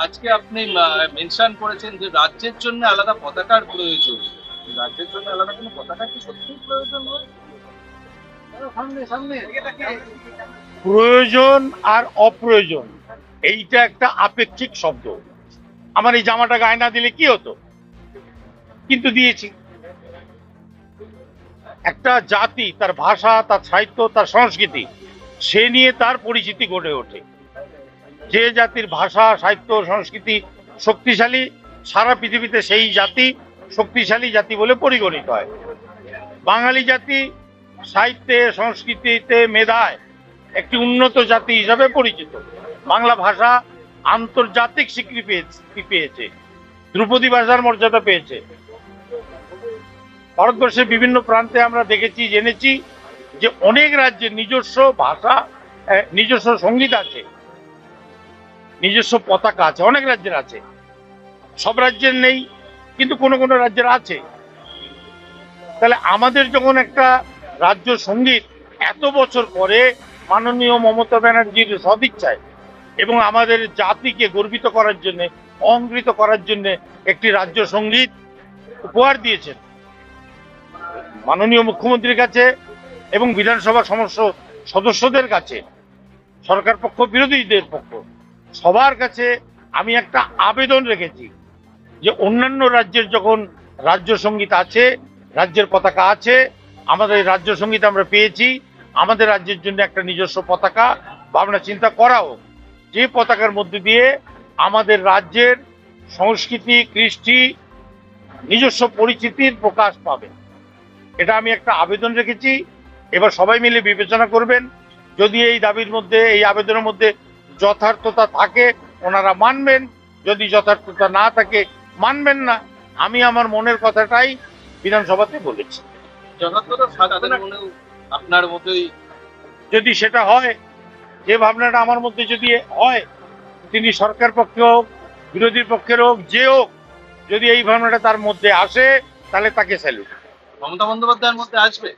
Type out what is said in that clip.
আজকে আপনি মেনশন করেছেন যে রাজ্যের জন্য আলাদা পতাকার প্রয়োজন। রাজ্যের জন্য আলাদা কোনো পতাকা কি সত্যিই প্রয়োজন হয়? প্রয়োজন আর অপ্রয়োজন এইটা একটা আপেক্ষিক শব্দ। আমার এই জামাটা গায়ে না দিলে কি হতো, কিন্তু দিয়েছি। একটা জাতি তার ভাষা, তার সাহিত্য, তার সংস্কৃতি, সে নিয়ে তার পরিচিতি গড়ে ওঠে। যে জাতির ভাষা, সাহিত্য, সংস্কৃতি শক্তিশালী, সারা পৃথিবীতে সেই জাতি শক্তিশালী জাতি বলে পরিগণিত হয়। বাঙালি জাতি সাহিত্যে, সংস্কৃতিতে, মেধায় একটি উন্নত জাতি হিসাবে পরিচিত। বাংলা ভাষা আন্তর্জাতিক স্বীকৃতি পেয়েছে, ধ্রুপদী ভাষার মর্যাদা পেয়েছে। ভারতবর্ষের বিভিন্ন প্রান্তে আমরা দেখেছি, জেনেছি যে অনেক রাজ্যের নিজস্ব ভাষা, নিজস্ব সঙ্গীত আছে, নিজস্ব পতাকা আছে, অনেক রাজ্যের আছে। সব রাজ্যের নেই, কিন্তু কোনো কোনো রাজ্যের আছে। তাহলে আমাদের যখন একটা রাজ্য সঙ্গীত এত বছর পরে মাননীয় মমতা ব্যানার্জির সদিচ্ছায় এবং আমাদের জাতিকে গর্বিত করার জন্য, অহংকৃত করার জন্য একটি রাজ্য সঙ্গীত উপহার দিয়েছেন মাননীয় মুখ্যমন্ত্রীর কাছে এবং বিধানসভার সমস্ত সদস্যদের কাছে, সরকার পক্ষ, বিরোধীদের পক্ষ, সবার কাছে আমি একটা আবেদন রেখেছি যে অন্যান্য রাজ্যের যখন রাজ্য সঙ্গীত আছে, রাজ্যের পতাকা আছে, আমাদের রাজ্য সঙ্গীত আমরা পেয়েছি, আমাদের রাজ্যের জন্য একটা নিজস্ব পতাকা ভাবনা চিন্তা করা হোক, যে পতাকার মধ্যে দিয়ে আমাদের রাজ্যের সংস্কৃতি, কৃষ্টি, নিজস্ব পরিচিতির প্রকাশ পাবে। এটা আমি একটা আবেদন রেখেছি। এবার সবাই মিলে বিবেচনা করবেন। যদি এই দাবির মধ্যে, এই আবেদনের মধ্যে যথার্থতা থাকে ওনারা মানবেন, যদি যথার্থতা না থাকে মানবেন না। আমি আমার মনের কথাটাই বিধানসভাতে বলেছি। যথার্থতা তাদের মনেও আপনার মতোই যদি সেটা হয়, যে ভাবনাটা আমার মধ্যে যদি হয়, তিনি সরকার পক্ষে হোক, বিরোধী পক্ষের হোক, যে হোক, যদি এই ভাবনাটা তার মধ্যে আসে তাহলে তাকে স্যালুট। মমতা বন্দ্যোপাধ্যায়ের মধ্যে আসবে।